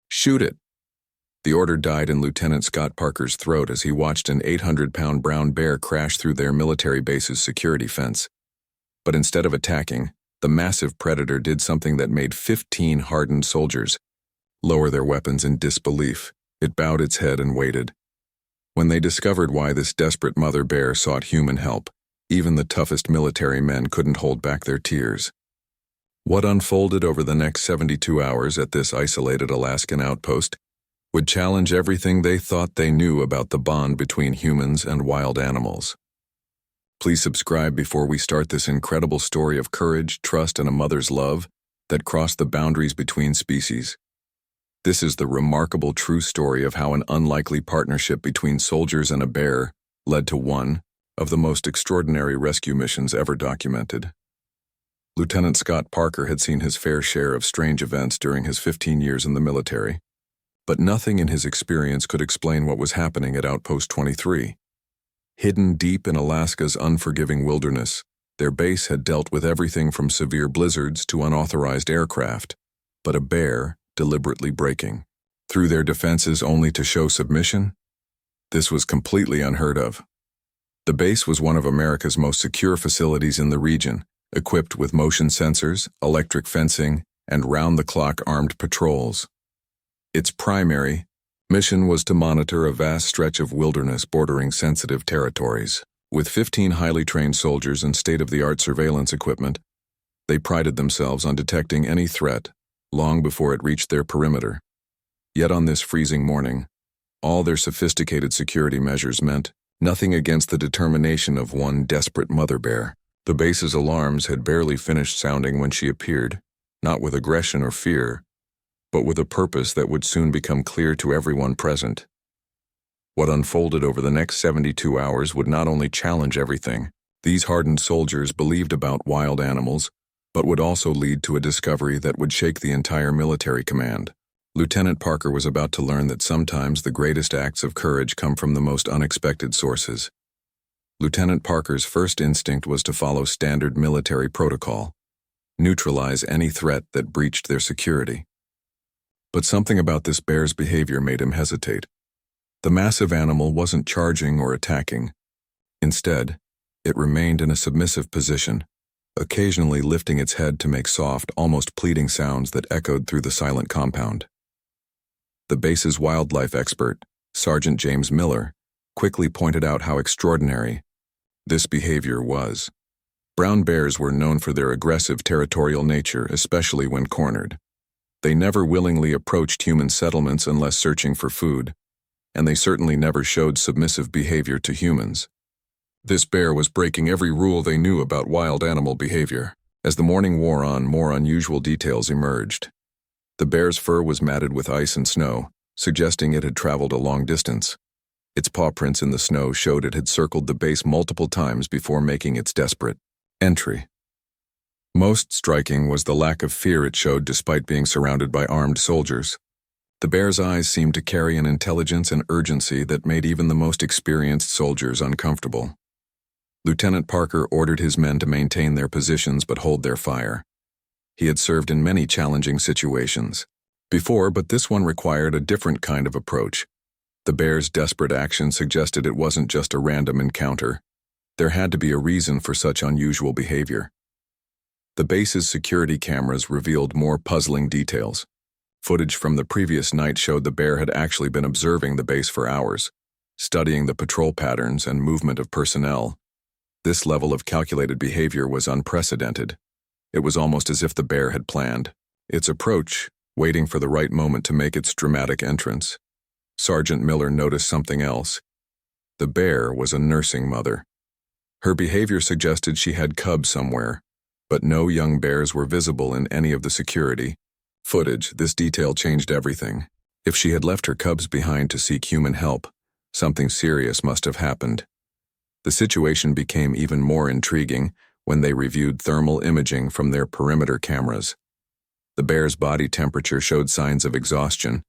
"Shoot it." The order died in Lieutenant Scott Parker's throat as he watched an 800-pound brown bear crash through their military base's security fence. But instead of attacking, the massive predator did something that made 15 hardened soldiers lower their weapons in disbelief. It bowed its head and waited. When they discovered why this desperate mother bear sought human help, even the toughest military men couldn't hold back their tears. What unfolded over the next 72 hours at this isolated Alaskan outpost would challenge everything they thought they knew about the bond between humans and wild animals. Please subscribe before we start this incredible story of courage, trust, and a mother's love that crossed the boundaries between species. This is the remarkable true story of how an unlikely partnership between soldiers and a bear led to one of the most extraordinary rescue missions ever documented. Lieutenant Scott Parker had seen his fair share of strange events during his 15 years in the military, but nothing in his experience could explain what was happening at Outpost 23. Hidden deep in Alaska's unforgiving wilderness, their base had dealt with everything from severe blizzards to unauthorized aircraft, but a bear deliberately breaking through their defenses only to show submission? This was completely unheard of. The base was one of America's most secure facilities in the region, equipped with motion sensors, electric fencing, and round-the-clock armed patrols. Its primary mission was to monitor a vast stretch of wilderness bordering sensitive territories. With 15 highly trained soldiers and state-of-the-art surveillance equipment, they prided themselves on detecting any threat long before it reached their perimeter. Yet on this freezing morning, all their sophisticated security measures meant nothing against the determination of one desperate mother bear. The base's alarms had barely finished sounding when she appeared, not with aggression or fear, but with a purpose that would soon become clear to everyone present. What unfolded over the next 72 hours would not only challenge everything these hardened soldiers believed about wild animals, but would also lead to a discovery that would shake the entire military command. Lieutenant Parker was about to learn that sometimes the greatest acts of courage come from the most unexpected sources. Lieutenant Parker's first instinct was to follow standard military protocol, neutralize any threat that breached their security. But something about this bear's behavior made him hesitate. The massive animal wasn't charging or attacking. Instead, it remained in a submissive position, occasionally lifting its head to make soft, almost pleading sounds that echoed through the silent compound. The base's wildlife expert, Sergeant James Miller, quickly pointed out how extraordinary this behavior was. Brown bears were known for their aggressive territorial nature, especially when cornered. They never willingly approached human settlements unless searching for food, and they certainly never showed submissive behavior to humans. This bear was breaking every rule they knew about wild animal behavior. As the morning wore on, more unusual details emerged. The bear's fur was matted with ice and snow, suggesting it had traveled a long distance. Its paw prints in the snow showed it had circled the base multiple times before making its desperate entry. Most striking was the lack of fear it showed despite being surrounded by armed soldiers. The bear's eyes seemed to carry an intelligence and urgency that made even the most experienced soldiers uncomfortable. Lieutenant Parker ordered his men to maintain their positions but hold their fire. He had served in many challenging situations before, but this one required a different kind of approach. The bear's desperate action suggested it wasn't just a random encounter. There had to be a reason for such unusual behavior. The base's security cameras revealed more puzzling details. Footage from the previous night showed the bear had actually been observing the base for hours, studying the patrol patterns and movement of personnel. This level of calculated behavior was unprecedented. It was almost as if the bear had planned its approach, waiting for the right moment to make its dramatic entrance. Sergeant Miller noticed something else. The bear was a nursing mother. Her behavior suggested she had cubs somewhere, but no young bears were visible in any of the security footage. This detail changed everything. If she had left her cubs behind to seek human help, something serious must have happened. The situation became even more intriguing when they reviewed thermal imaging from their perimeter cameras. The bear's body temperature showed signs of exhaustion,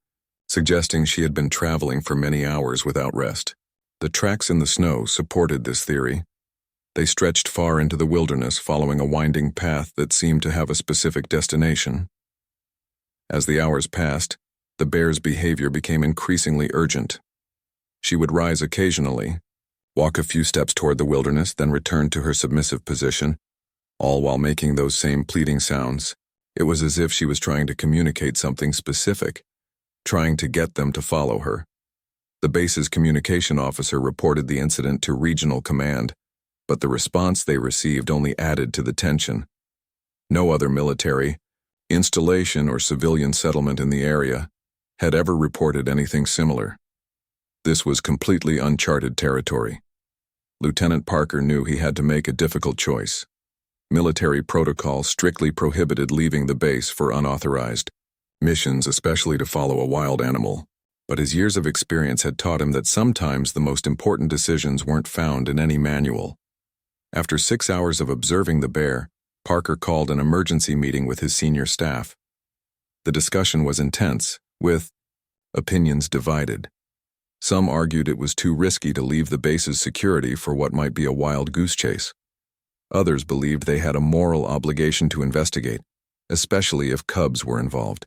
suggesting she had been traveling for many hours without rest. The tracks in the snow supported this theory. They stretched far into the wilderness, following a winding path that seemed to have a specific destination. As the hours passed, The bear's behavior became increasingly urgent. She would rise occasionally, walk a few steps toward the wilderness, then return to her submissive position, all while making those same pleading sounds. It was as if she was trying to communicate something specific, trying to get them to follow her. The base's communication officer reported the incident to regional command, but the response they received only added to the tension. No other military, installation, or civilian settlement in the area had ever reported anything similar. This was completely uncharted territory. Lieutenant Parker knew he had to make a difficult choice. Military protocol strictly prohibited leaving the base for unauthorized missions, especially to follow a wild animal. But his years of experience had taught him that sometimes the most important decisions weren't found in any manual. After 6 hours of observing the bear, Parker called an emergency meeting with his senior staff. The discussion was intense, with opinions divided. Some argued it was too risky to leave the base's security for what might be a wild goose chase. Others believed they had a moral obligation to investigate, especially if cubs were involved.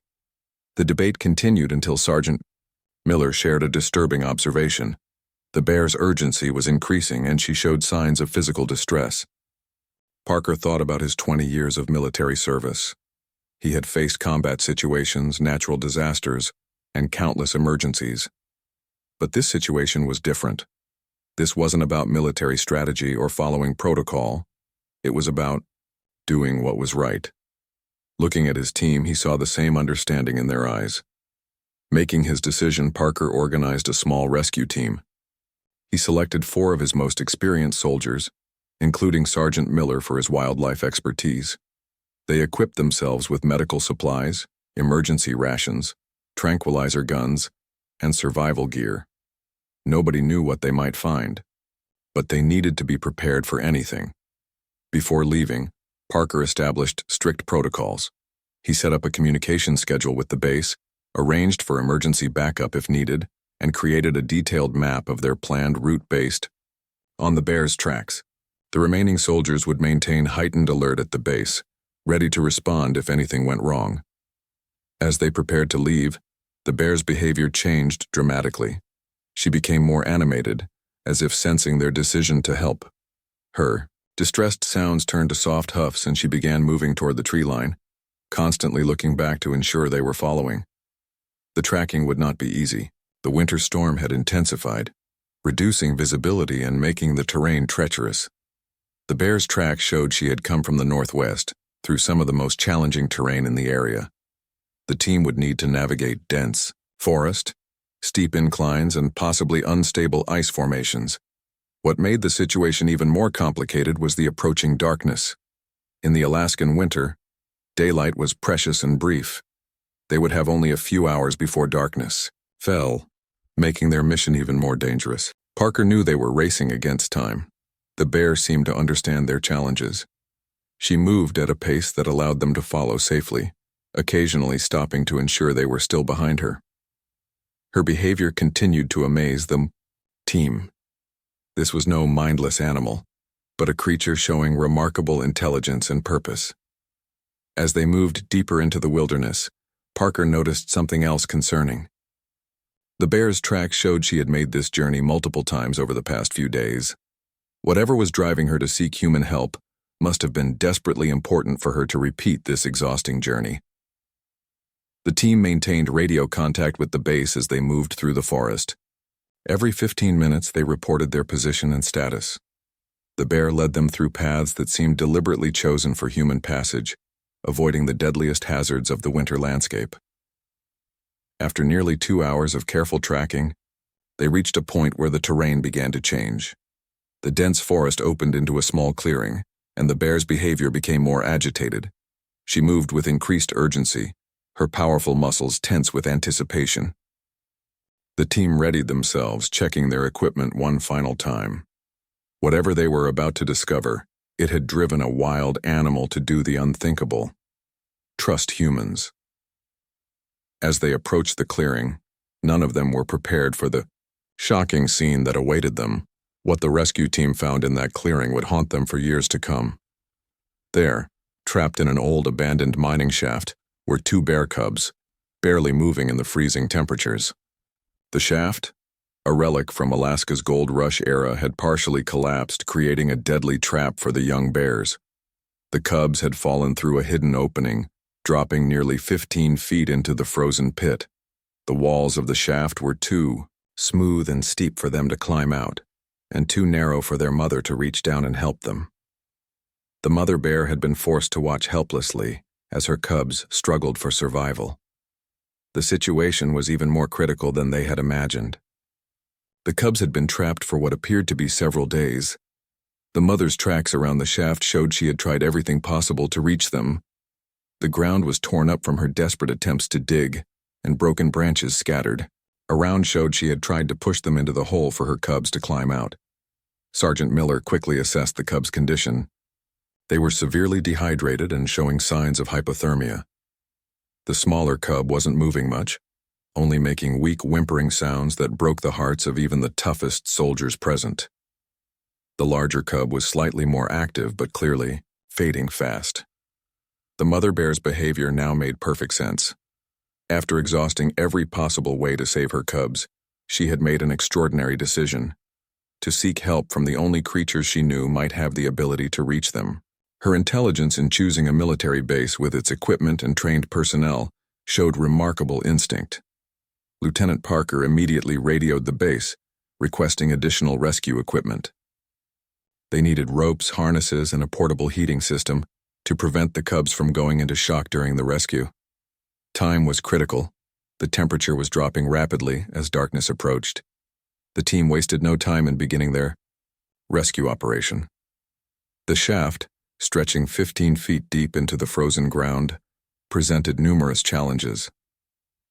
The debate continued until Sergeant Miller shared a disturbing observation. The bear's urgency was increasing, and she showed signs of physical distress. Parker thought about his 20 years of military service. He had faced combat situations, natural disasters, and countless emergencies. But this situation was different. This wasn't about military strategy or following protocol. It was about doing what was right. Looking at his team, he saw the same understanding in their eyes. Making his decision, Parker organized a small rescue team. He selected 4 of his most experienced soldiers, including Sergeant Miller for his wildlife expertise. They equipped themselves with medical supplies, emergency rations, tranquilizer guns, and survival gear. Nobody knew what they might find, but they needed to be prepared for anything. Before leaving, Parker established strict protocols. He set up a communication schedule with the base, arranged for emergency backup if needed, and created a detailed map of their planned route based on the bear's tracks. The remaining soldiers would maintain heightened alert at the base, ready to respond if anything went wrong. As they prepared to leave, the bear's behavior changed dramatically. She became more animated, as if sensing their decision to help her. Distressed sounds turned to soft huffs, and she began moving toward the tree line, constantly looking back to ensure they were following. The tracking would not be easy. The winter storm had intensified, reducing visibility and making the terrain treacherous. The bear's tracks showed she had come from the northwest, through some of the most challenging terrain in the area. The team would need to navigate dense forest, steep inclines, and possibly unstable ice formations. What made the situation even more complicated was the approaching darkness. In the Alaskan winter, daylight was precious and brief. They would have only a few hours before darkness fell, making their mission even more dangerous. Parker knew they were racing against time. The bear seemed to understand their challenges. She moved at a pace that allowed them to follow safely, occasionally stopping to ensure they were still behind her. Her behavior continued to amaze the team. This was no mindless animal, but a creature showing remarkable intelligence and purpose. As they moved deeper into the wilderness, Parker noticed something else concerning. The bear's tracks showed she had made this journey multiple times over the past few days. Whatever was driving her to seek human help must have been desperately important for her to repeat this exhausting journey. The team maintained radio contact with the base as they moved through the forest. Every 15 minutes, they reported their position and status. The bear led them through paths that seemed deliberately chosen for human passage, avoiding the deadliest hazards of the winter landscape. After nearly 2 hours of careful tracking, they reached a point where the terrain began to change. The dense forest opened into a small clearing, and the bear's behavior became more agitated. She moved with increased urgency, her powerful muscles tense with anticipation. The team readied themselves, checking their equipment one final time. Whatever they were about to discover, it had driven a wild animal to do the unthinkable: trust humans. As they approached the clearing, none of them were prepared for the shocking scene that awaited them. What the rescue team found in that clearing would haunt them for years to come. There, trapped in an old abandoned mining shaft, were 2 bear cubs. barely moving in the freezing temperatures. The shaft, a relic from Alaska's gold rush era, had partially collapsed, creating a deadly trap for the young bears. The cubs had fallen through a hidden opening, dropping nearly 15 feet into the frozen pit. The walls of the shaft were too smooth and steep for them to climb out, and too narrow for their mother to reach down and help them. The mother bear had been forced to watch helplessly as her cubs struggled for survival. The situation was even more critical than they had imagined. The cubs had been trapped for what appeared to be several days. The mother's tracks around the shaft showed she had tried everything possible to reach them. The ground was torn up from her desperate attempts to dig, and broken branches scattered. Around showed she had tried to push them into the hole for her cubs to climb out. Sergeant Miller quickly assessed the cubs' condition. They were severely dehydrated and showing signs of hypothermia. The smaller cub wasn't moving much, only making weak whimpering sounds that broke the hearts of even the toughest soldiers present. The larger cub was slightly more active but clearly fading fast. The mother bear's behavior now made perfect sense. After exhausting every possible way to save her cubs, she had made an extraordinary decision: to seek help from the only creatures she knew might have the ability to reach them. Her intelligence in choosing a military base with its equipment and trained personnel showed remarkable instinct. Lieutenant Parker immediately radioed the base, requesting additional rescue equipment. They needed ropes, harnesses, and a portable heating system to prevent the cubs from going into shock during the rescue. Time was critical. The temperature was dropping rapidly as darkness approached. The team wasted no time in beginning their rescue operation. The shaft, stretching 15 feet deep into the frozen ground, presented numerous challenges.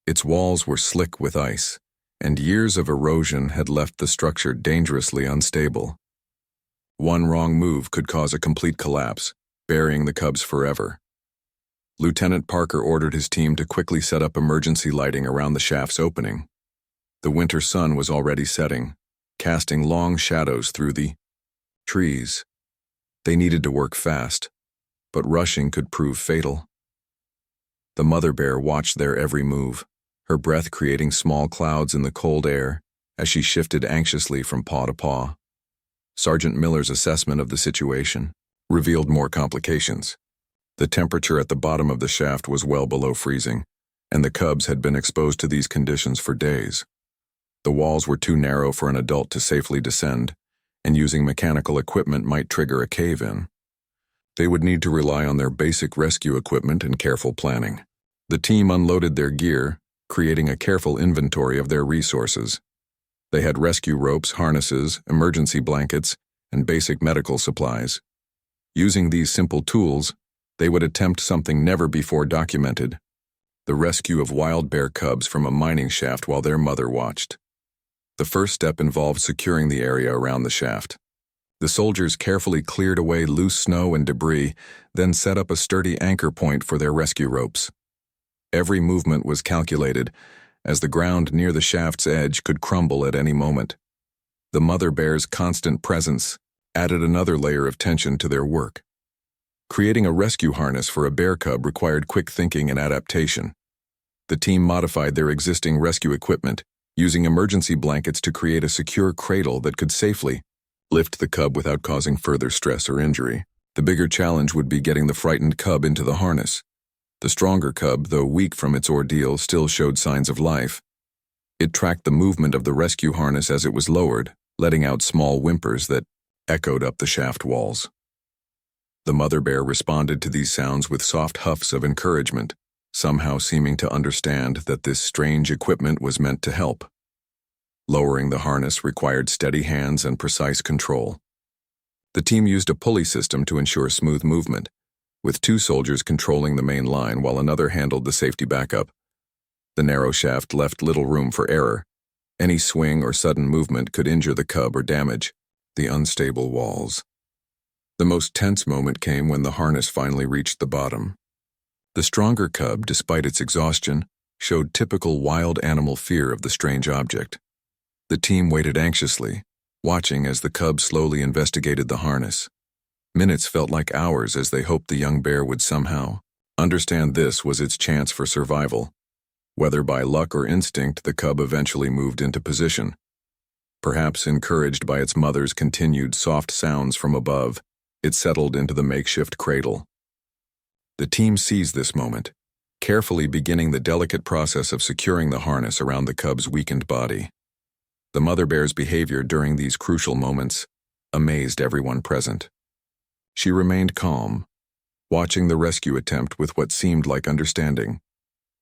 Its walls were slick with ice, and years of erosion had left the structure dangerously unstable. One wrong move could cause a complete collapse, burying the cubs forever. Lieutenant Parker ordered his team to quickly set up emergency lighting around the shaft's opening. The winter sun was already setting, casting long shadows through the trees. They needed to work fast, but rushing could prove fatal. The mother bear watched their every move, her breath creating small clouds in the cold air as she shifted anxiously from paw to paw. Sergeant Miller's assessment of the situation revealed more complications. The temperature at the bottom of the shaft was well below freezing, and the cubs had been exposed to these conditions for days. The walls were too narrow for an adult to safely descend, and using mechanical equipment might trigger a cave-in. They would need to rely on their basic rescue equipment and careful planning. The team unloaded their gear, creating a careful inventory of their resources. They had rescue ropes, harnesses, emergency blankets, and basic medical supplies. Using these simple tools, they would attempt something never before documented: the rescue of wild bear cubs from a mining shaft while their mother watched. The first step involved securing the area around the shaft. The soldiers carefully cleared away loose snow and debris, then set up a sturdy anchor point for their rescue ropes. Every movement was calculated, as the ground near the shaft's edge could crumble at any moment. The mother bear's constant presence added another layer of tension to their work. Creating a rescue harness for a bear cub required quick thinking and adaptation. The team modified their existing rescue equipment, using emergency blankets to create a secure cradle that could safely lift the cub without causing further stress or injury. The bigger challenge would be getting the frightened cub into the harness. The stronger cub, though weak from its ordeal, still showed signs of life. It tracked the movement of the rescue harness as it was lowered, letting out small whimpers that echoed up the shaft walls. The mother bear responded to these sounds with soft huffs of encouragement, somehow seeming to understand that this strange equipment was meant to help. Lowering the harness required steady hands and precise control. The team used a pulley system to ensure smooth movement, with 2 soldiers controlling the main line while another handled the safety backup. The narrow shaft left little room for error. Any swing or sudden movement could injure the cub or damage the unstable walls. The most tense moment came when the harness finally reached the bottom. The stronger cub, despite its exhaustion, showed typical wild animal fear of the strange object. The team waited anxiously, watching as the cub slowly investigated the harness. Minutes felt like hours as they hoped the young bear would somehow understand this was its chance for survival. Whether by luck or instinct, the cub eventually moved into position. Perhaps encouraged by its mother's continued soft sounds from above, it settled into the makeshift cradle. The team seized this moment, carefully beginning the delicate process of securing the harness around the cub's weakened body. The mother bear's behavior during these crucial moments amazed everyone present. She remained calm, watching the rescue attempt with what seemed like understanding.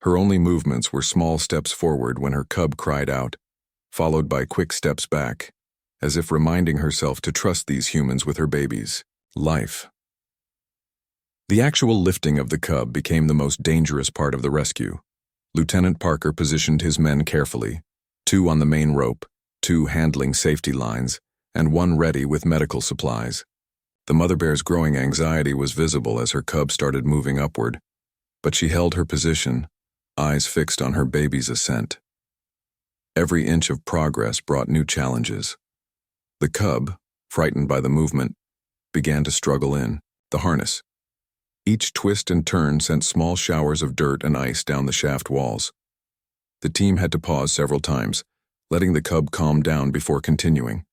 Her only movements were small steps forward when her cub cried out, followed by quick steps back, as if reminding herself to trust these humans with her baby's life. The actual lifting of the cub became the most dangerous part of the rescue. Lieutenant Parker positioned his men carefully, 2 on the main rope, 2 handling safety lines, and 1 ready with medical supplies. The mother bear's growing anxiety was visible as her cub started moving upward, but she held her position, eyes fixed on her baby's ascent. Every inch of progress brought new challenges. The cub, frightened by the movement, began to struggle in the harness. Each twist and turn sent small showers of dirt and ice down the shaft walls. The team had to pause several times, letting the cub calm down before continuing.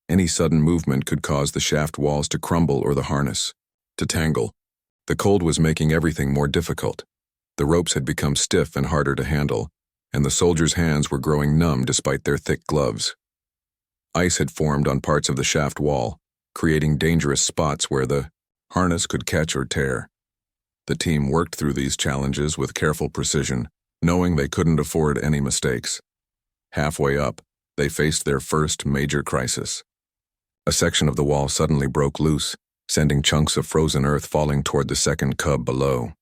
Any sudden movement could cause the shaft walls to crumble or the harness to tangle. The cold was making everything more difficult. The ropes had become stiff and harder to handle, and the soldiers' hands were growing numb despite their thick gloves. Ice had formed on parts of the shaft wall, creating dangerous spots where the harness could catch or tear. The team worked through these challenges with careful precision, knowing they couldn't afford any mistakes. Halfway up, they faced their first major crisis. A section of the wall suddenly broke loose, sending chunks of frozen earth falling toward the second cub below.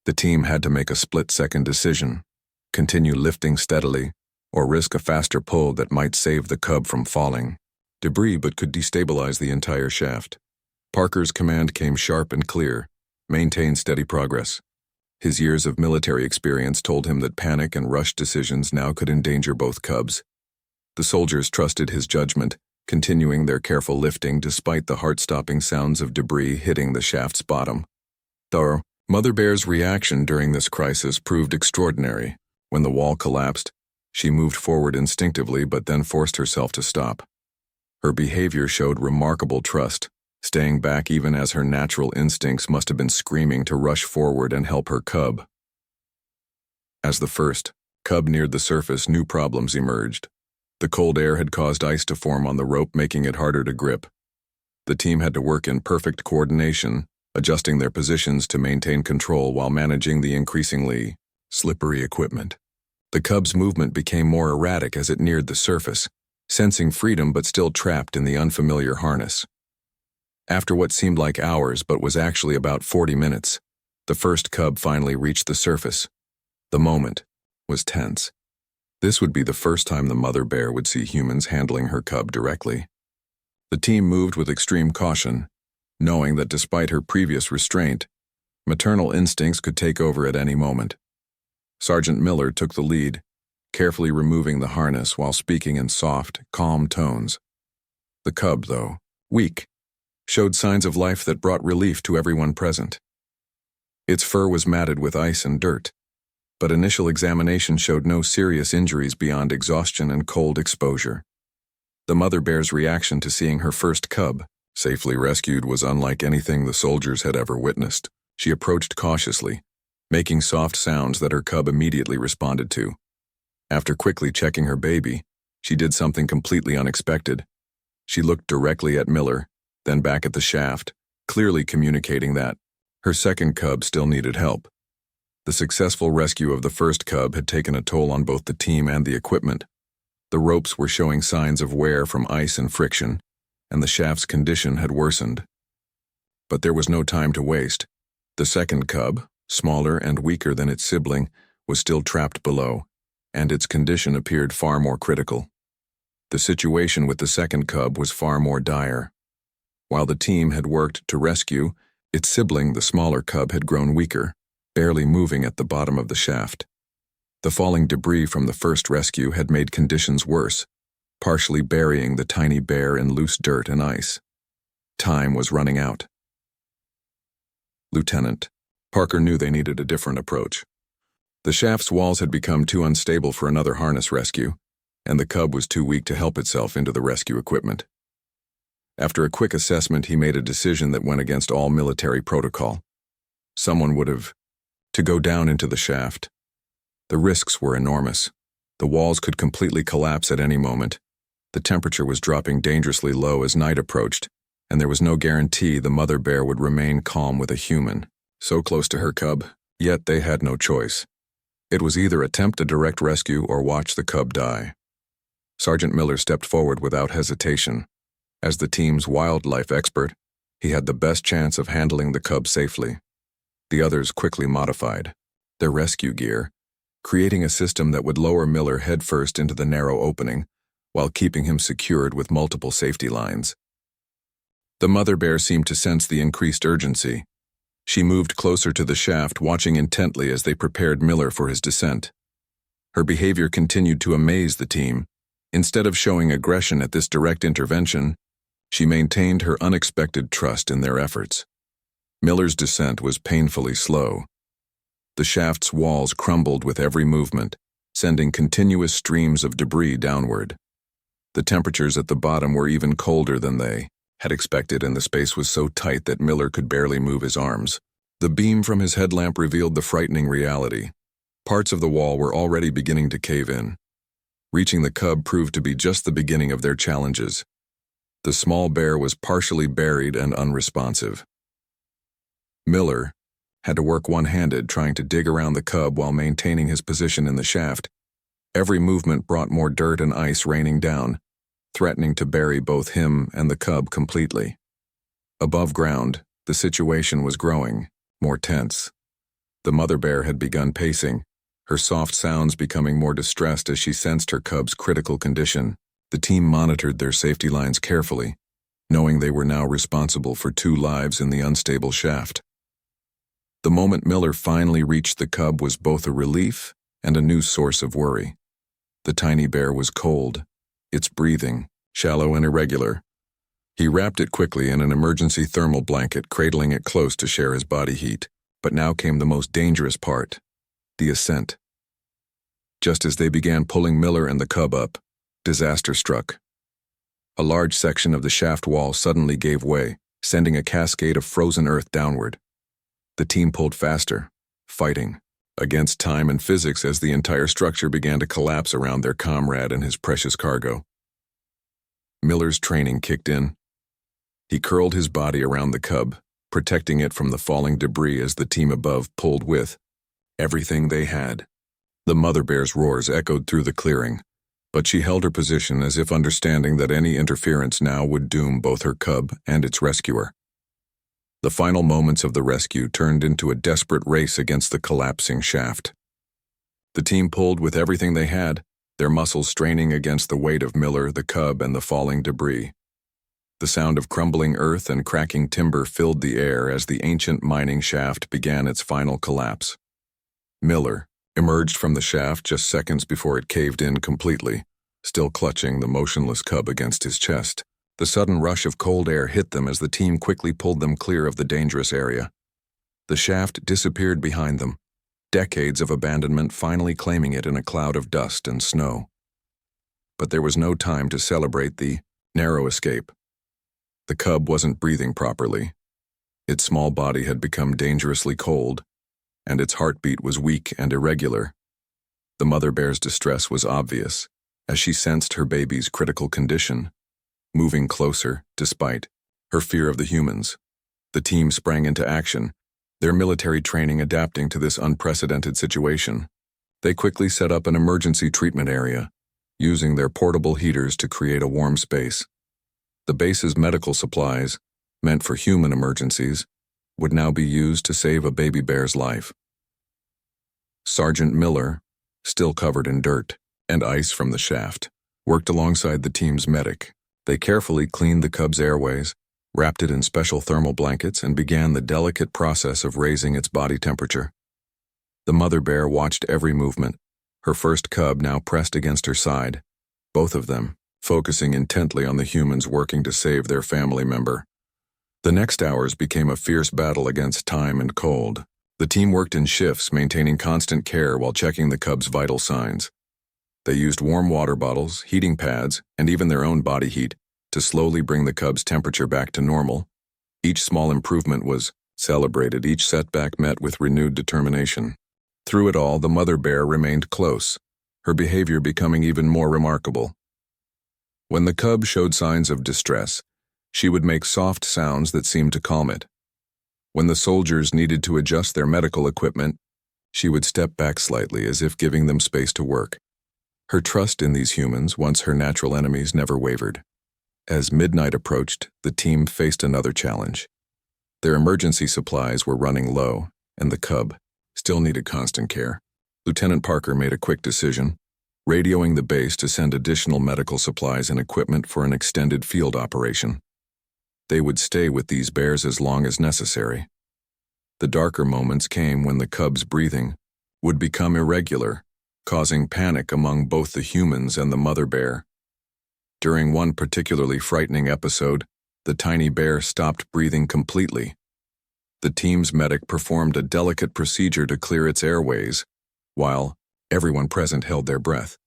The team had to make a split-second decision: continue lifting steadily, or risk a faster pull that might save the cub from falling. Debris but could destabilize the entire shaft. Parker's command came sharp and clear: maintain steady progress. His years of military experience told him that panic and rushed decisions now could endanger both cubs. The soldiers trusted his judgment, continuing their careful lifting despite the heart-stopping sounds of debris hitting the shaft's bottom. The mother bear's reaction during this crisis proved extraordinary. When the wall collapsed, she moved forward instinctively but then forced herself to stop. Her behavior showed remarkable trust, staying back even as her natural instincts must have been screaming to rush forward and help her cub. As the first cub neared the surface, new problems emerged. The cold air had caused ice to form on the rope, making it harder to grip. The team had to work in perfect coordination, adjusting their positions to maintain control while managing the increasingly slippery equipment. The cub's movement became more erratic as it neared the surface, sensing freedom but still trapped in the unfamiliar harness. After what seemed like hours but was actually about 40 minutes, the first cub finally reached the surface. The moment was tense. This would be the first time the mother bear would see humans handling her cub directly. The team moved with extreme caution, knowing that despite her previous restraint, maternal instincts could take over at any moment. Sergeant Miller took the lead, carefully removing the harness while speaking in soft, calm tones. The cub, though weak, showed signs of life that brought relief to everyone present. Its fur was matted with ice and dirt, but initial examination showed no serious injuries beyond exhaustion and cold exposure. The mother bear's reaction to seeing her first cub safely rescued was unlike anything the soldiers had ever witnessed. She approached cautiously, making soft sounds that her cub immediately responded to. After quickly checking her baby, she did something completely unexpected. She looked directly at Miller, then back at the shaft, clearly communicating that her second cub still needed help. The successful rescue of the first cub had taken a toll on both the team and the equipment. The ropes were showing signs of wear from ice and friction, and the shaft's condition had worsened. But there was no time to waste. The second cub, smaller and weaker than its sibling, was still trapped below, and its condition appeared far more critical. The situation with the second cub was far more dire. While the team had worked to rescue, its sibling, the smaller cub, had grown weaker, barely moving at the bottom of the shaft. The falling debris from the first rescue had made conditions worse, partially burying the tiny bear in loose dirt and ice. Time was running out. Lieutenant Parker knew they needed a different approach. The shaft's walls had become too unstable for another harness rescue, and the cub was too weak to help itself into the rescue equipment. After a quick assessment, he made a decision that went against all military protocol. Someone would have to go down into the shaft. The risks were enormous. The walls could completely collapse at any moment. The temperature was dropping dangerously low as night approached, and there was no guarantee the mother bear would remain calm with a human, so close to her cub, yet they had no choice. It was either attempt a direct rescue or watch the cub die. Sergeant Miller stepped forward without hesitation. As the team's wildlife expert, he had the best chance of handling the cub safely. The others quickly modified their rescue gear, creating a system that would lower Miller headfirst into the narrow opening while keeping him secured with multiple safety lines. The mother bear seemed to sense the increased urgency. She moved closer to the shaft, watching intently as they prepared Miller for his descent. Her behavior continued to amaze the team. Instead of showing aggression at this direct intervention, she maintained her unexpected trust in their efforts. Miller's descent was painfully slow. The shaft's walls crumbled with every movement, sending continuous streams of debris downward. The temperatures at the bottom were even colder than they had expected, and the space was so tight that Miller could barely move his arms. The beam from his headlamp revealed the frightening reality. Parts of the wall were already beginning to cave in. Reaching the cub proved to be just the beginning of their challenges. The small bear was partially buried and unresponsive. Miller had to work one-handed, trying to dig around the cub while maintaining his position in the shaft. Every movement brought more dirt and ice raining down, threatening to bury both him and the cub completely. Above ground, the situation was growing, more tense. The mother bear had begun pacing, her soft sounds becoming more distressed as she sensed her cub's critical condition. The team monitored their safety lines carefully, knowing they were now responsible for 2 lives in the unstable shaft. The moment Miller finally reached the cub was both a relief and a new source of worry. The tiny bear was cold, its breathing shallow and irregular. He wrapped it quickly in an emergency thermal blanket, cradling it close to share his body heat. But now came the most dangerous part, the ascent. Just as they began pulling Miller and the cub up, disaster struck. A large section of the shaft wall suddenly gave way, sending a cascade of frozen earth downward. The team pulled faster, fighting against time and physics as the entire structure began to collapse around their comrade and his precious cargo. Miller's training kicked in. He curled his body around the cub, protecting it from the falling debris as the team above pulled with everything they had. The mother bear's roars echoed through the clearing, but she held her position as if understanding that any interference now would doom both her cub and its rescuer. The final moments of the rescue turned into a desperate race against the collapsing shaft. The team pulled with everything they had, their muscles straining against the weight of Miller, the cub, and the falling debris. The sound of crumbling earth and cracking timber filled the air as the ancient mining shaft began its final collapse. Miller emerged from the shaft just seconds before it caved in completely, still clutching the motionless cub against his chest. The sudden rush of cold air hit them as the team quickly pulled them clear of the dangerous area. The shaft disappeared behind them, decades of abandonment finally claiming it in a cloud of dust and snow. But there was no time to celebrate the narrow escape. The cub wasn't breathing properly. Its small body had become dangerously cold, and its heartbeat was weak and irregular. The mother bear's distress was obvious as she sensed her baby's critical condition, moving closer despite her fear of the humans. The team sprang into action, their military training adapting to this unprecedented situation. They quickly set up an emergency treatment area, using their portable heaters to create a warm space. The base's medical supplies, meant for human emergencies, would now be used to save a baby bear's life. Sergeant Miller, still covered in dirt and ice from the shaft, worked alongside the team's medic. They carefully cleaned the cub's airways, wrapped it in special thermal blankets, and began the delicate process of raising its body temperature. The mother bear watched every movement, her first cub now pressed against her side, both of them focusing intently on the humans working to save their family member. The next hours became a fierce battle against time and cold. The team worked in shifts, maintaining constant care while checking the cubs' vital signs. They used warm water bottles, heating pads, and even their own body heat to slowly bring the cubs' temperature back to normal. Each small improvement was celebrated, each setback met with renewed determination. Through it all, the mother bear remained close, her behavior becoming even more remarkable. When the cub showed signs of distress, she would make soft sounds that seemed to calm it. When the soldiers needed to adjust their medical equipment, she would step back slightly as if giving them space to work. Her trust in these humans, once her natural enemies, never wavered. As midnight approached, the team faced another challenge. Their emergency supplies were running low, and the cub still needed constant care. Lieutenant Parker made a quick decision, radioing the base to send additional medical supplies and equipment for an extended field operation. They would stay with these bears as long as necessary. The darker moments came when the cub's breathing would become irregular, causing panic among both the humans and the mother bear. During one particularly frightening episode, the tiny bear stopped breathing completely. The team's medic performed a delicate procedure to clear its airways, while everyone present held their breath.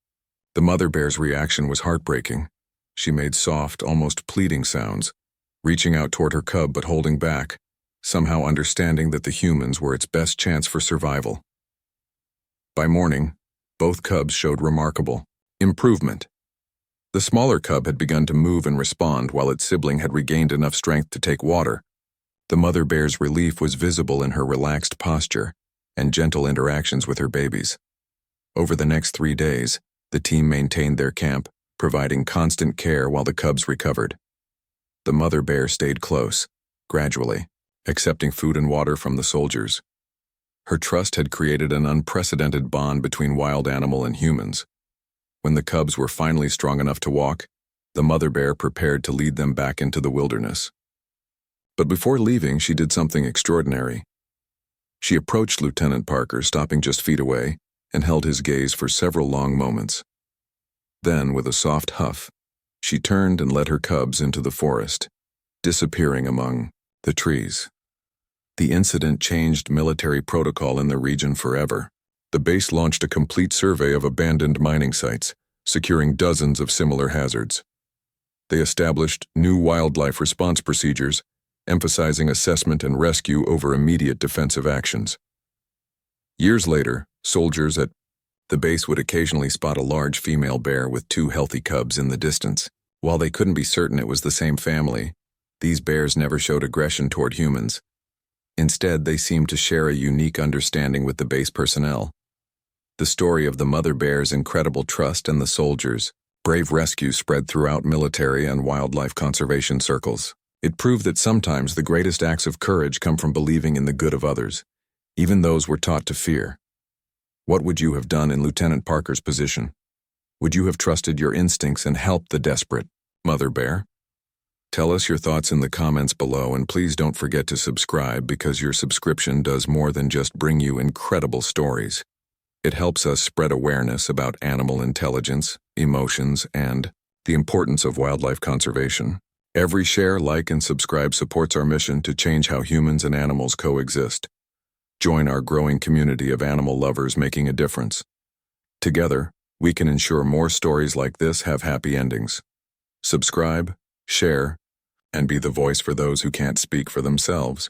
The mother bear's reaction was heartbreaking. She made soft, almost pleading sounds, reaching out toward her cub but holding back, somehow understanding that the humans were its best chance for survival. By morning, both cubs showed remarkable improvement. The smaller cub had begun to move and respond while its sibling had regained enough strength to take water. The mother bear's relief was visible in her relaxed posture and gentle interactions with her babies. Over the next 3 days, the team maintained their camp, providing constant care while the cubs recovered. The mother bear stayed close, gradually, accepting food and water from the soldiers. Her trust had created an unprecedented bond between wild animal and humans. When the cubs were finally strong enough to walk, the mother bear prepared to lead them back into the wilderness. But before leaving, she did something extraordinary. She approached Lieutenant Parker, stopping just feet away, and held his gaze for several long moments. Then, with a soft huff, she turned and led her cubs into the forest, disappearing among the trees. The incident changed military protocol in the region forever. The base launched a complete survey of abandoned mining sites, securing dozens of similar hazards. They established new wildlife response procedures, emphasizing assessment and rescue over immediate defensive actions. Years later, soldiers at the base would occasionally spot a large female bear with 2 healthy cubs in the distance. While they couldn't be certain it was the same family, these bears never showed aggression toward humans. Instead, they seemed to share a unique understanding with the base personnel. The story of the mother bear's incredible trust and the soldiers' brave rescue spread throughout military and wildlife conservation circles. It proved that sometimes the greatest acts of courage come from believing in the good of others, even those we're taught to fear. What would you have done in Lieutenant Parker's position? Would you have trusted your instincts and helped the desperate mother bear? Tell us your thoughts in the comments below, and please don't forget to subscribe, because your subscription does more than just bring you incredible stories. It helps us spread awareness about animal intelligence, emotions, and the importance of wildlife conservation. Every share, like, and subscribe supports our mission to change how humans and animals coexist. Join our growing community of animal lovers making a difference. Together, we can ensure more stories like this have happy endings. Subscribe, share, and be the voice for those who can't speak for themselves.